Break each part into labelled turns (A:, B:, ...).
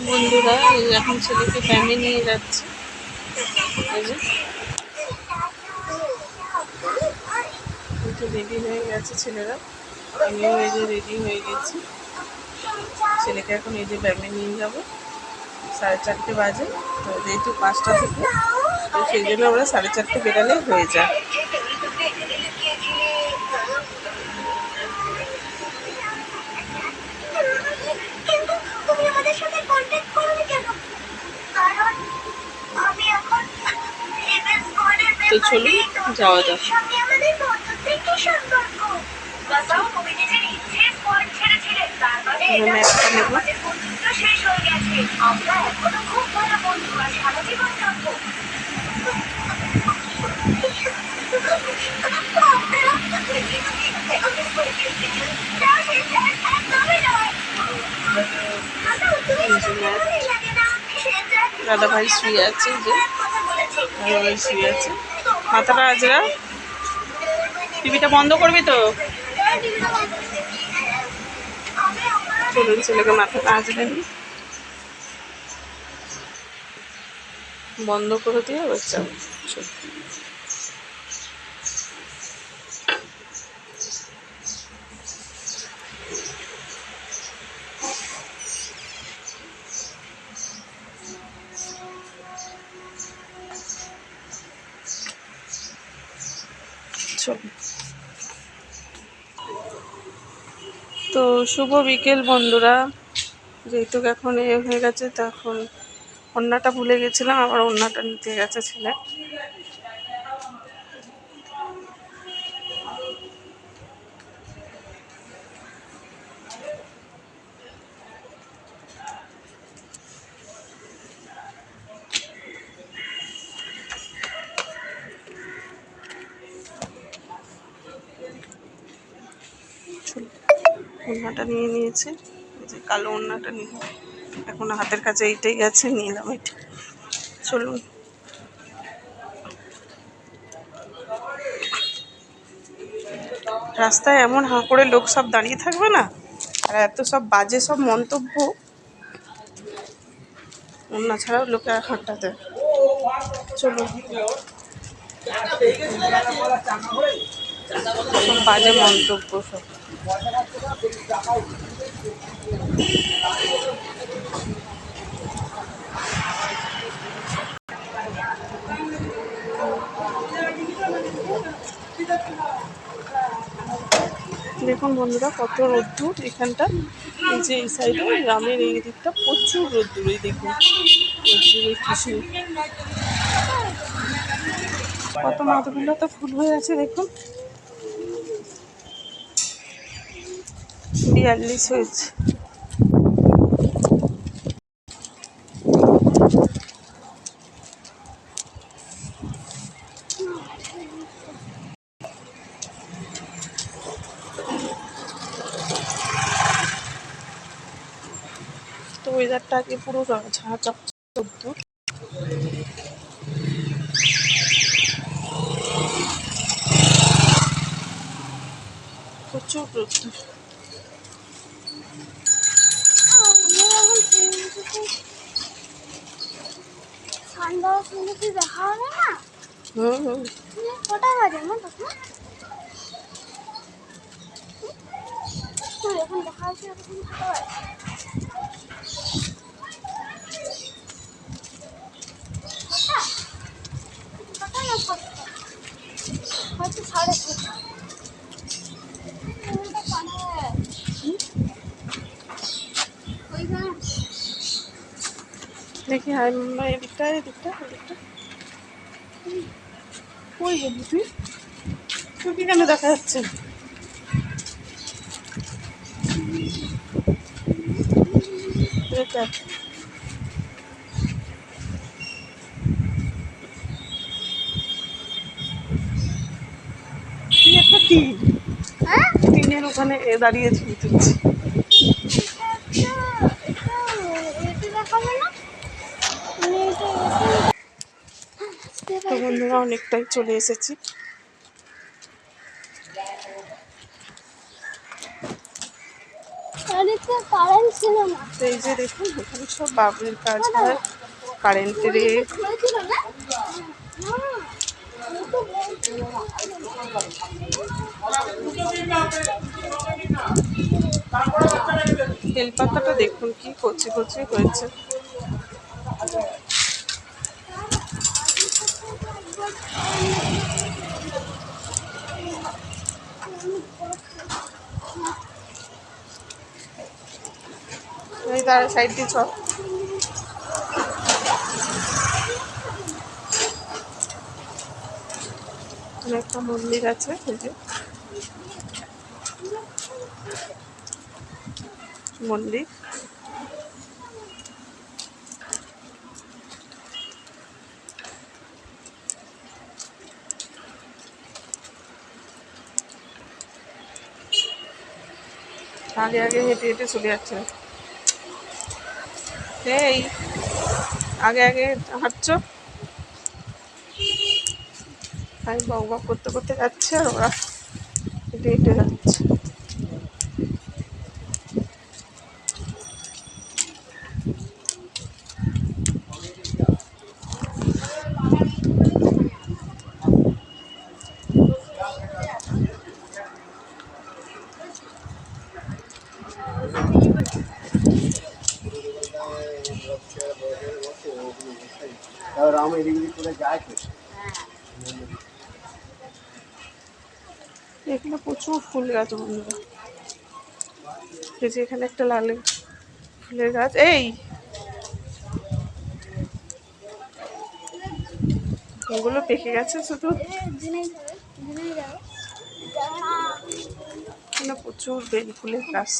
A: বন্ধুরা এখন ছেলেকে ব্যায়ামে নিয়ে যাচ্ছে। রেডি হয়ে গেছে ছেলেরা, আমিও এই যে রেডি হয়ে গেছি। ছেলেকে এখন এই যে ব্যায়ামে নিয়ে যাবো। 4:30 বাজে, তো যেহেতু 5টা থেকে, তো সেই জন্য আমরা 4:30 বেরালে হয়ে যায়। তো চলুন যাওয়া যাক। ম্যাপটা নেব। দাদা ভাই শুয়ে আছে, যে দাদা ভাই শুয়ে আছে, মাথাটা আজরা। টিভিটা বন্ধ করবি তো? চলুন ছেলেকে মাথাটা আজরে নি, বন্ধ করে দিয়ে বাচ্চা। তো শুভ বিকেল বন্ধুরা। যেহেতু এখন হয়ে গেছে, তখন ওড়নাটা ভুলে গেছিলাম, আবার ওড়নাটা নিতে গেছে ছেলে। ওড়নাটা নিয়ে নিয়েছে, এই যে কালো ওড়নাটা নিয়ে, এখন হাতের কাছে এইটাই আছে, নিলাম এটা। চলুন। রাস্তায় এমন হাঁ করে লোক সব দাঁড়িয়ে থাকবে না, আর এত সব বাজে সব মন্তব্য, ওড়না ছাড়াও লোকে হাঁটা দেয়। চলুন, সব বাজে মন্তব্য সব। দেখুন বন্ধুরা কত রোদ্দুর এখানটা। এই যে এই সাইডে গ্রামের এই দিকটা প্রচুর রোদ্দুর। এই দেখুন রোদ্দুরের কিছু, কত মাধবীলতা ফুল হয়ে আছে দেখুন। 42 হয়েছে। তো ওয়েদারটা আগে পুরো ঝাঁ চকচকে রোদ্দুর। প্রচুর রোদ্দুর।
B: দেখা হবে না। কটা বাজে না তখন? এখন দেখা হচ্ছে তখন কটা বাজে? হয়তো 6:30।
A: দেখি এদিকটা এদিকটা এদিকটা ওই বলি তুই কি কেন দেখা যাচ্ছে? একটা টিনের ওখানে দাঁড়িয়েছি তুলছি। তো বন্ধুরা অনেকটাই চলে এসেছি।
B: বাড়িতে কারেন্ট ছিল না।
A: তো এই যে দেখুন এখানে সব বাবুর কাজ হয়, কারেন্টের
B: খুলেছিল না?
A: বেলপাতাটা দেখুন কি কচি কচি হয়েছে। এই তার সাইড দিয়ে চল। এখানে একটা মন্দির আছে, এই যে মন্দির। আগে আগে হেঁটে হেঁটে চলে যাচ্ছে। এই আগে আগে হাঁটছ, আমি বক বক করতে করতে যাচ্ছে আর ওরা হেঁটে হেঁটে যাচ্ছে। এখানে প্রচুর ফুল গাছ বন্ধুরা। এই যে এখানে একটা লাল ফুলের গাছ। এই ওগুলো পেকে গেছে শুধু। এখানে প্রচুর বেল ফুলের গাছ।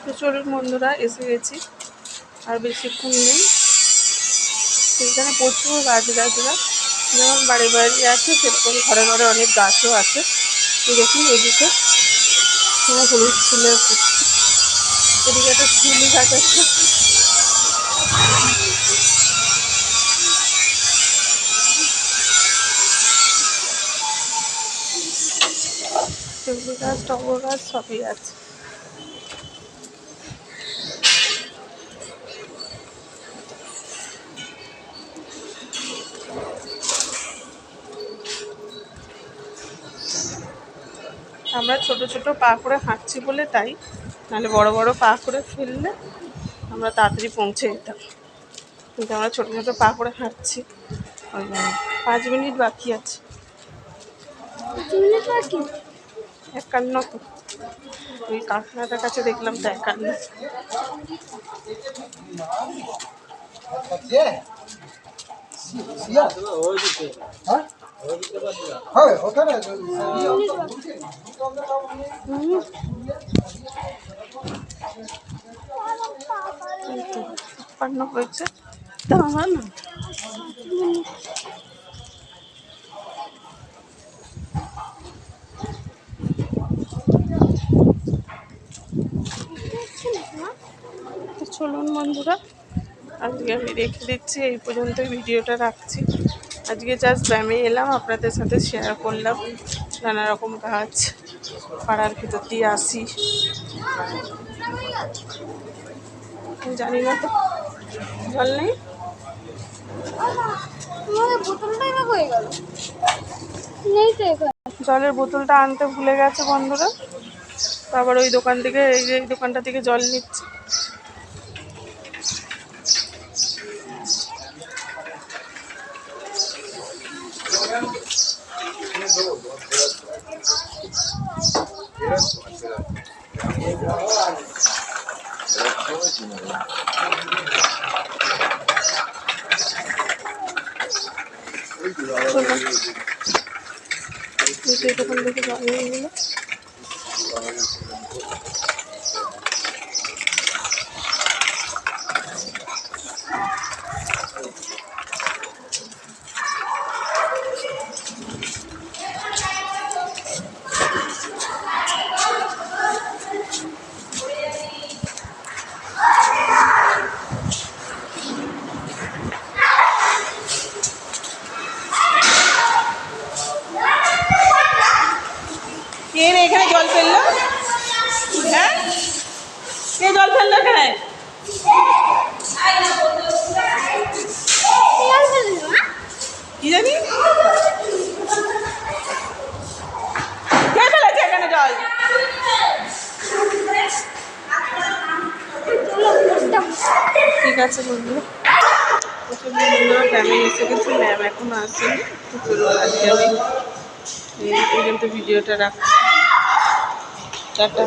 A: তো চলুন বন্ধুরা, এসে গেছি, আর বেশিক্ষণ নেই। সেখানে প্রচুর গাছগাছরা, যেমন বাড়ি বাড়ি আছে সেরকম ঘরে ঘরে অনেক গাছও আছে। দেখুন এদিকে কোনো হলুদ ফুলের, এদিকে একটা শিউলি গাছ আছে। শিউলি গাছ, টগর গাছ সবই আছে। আমরা ছোট ছোট পা করে হাঁটছি বলে তাই, নাহলে বড় বড় পা করে ফেললে আমরা তাড়াতাড়ি পৌঁছে যেতাম। কিন্তু আমরা ছোট ছোট পা করে হাঁটছি, ওই জন্য 5 মিনিট বাকি আছে। 51 তো, ওই কারখানাটার কাছে দেখলাম তো 51। হয়েছে দাঁড়া না। চলুন বন্ধুরা, আজকে আমি রেখে দিচ্ছি, এই পর্যন্তই ভিডিওটা রাখছি। আজকে জাস্ট ব্যায়ামে এলাম, আপনাদের সাথে শেয়ার করলাম নানা রকম গাছ পাড়ার ভিতর দিয়ে আসি। জানি না তো জল নেই, জলের বোতলটা আনতে ভুলে গেছে বন্ধুরা। তারপর ওই দোকান থেকে, এই যে দোকানটা থেকে জল নিচ্ছে। দোকান থেকে জল নিয়ে গেলো। হ্যাঁ কে জল ফেললো এখানে? কি জানি কে ফেলেছে এখানে জল? ঠিক আছে বন্ধুরা, প্রচুর বন্ধুরা ফ্যামিলি এসে গেছে, ম্যাম এখনো আসেনি। তো চলো আজকে আমি এই পর্যন্ত ভিডিওটা রাখছি। টাটা।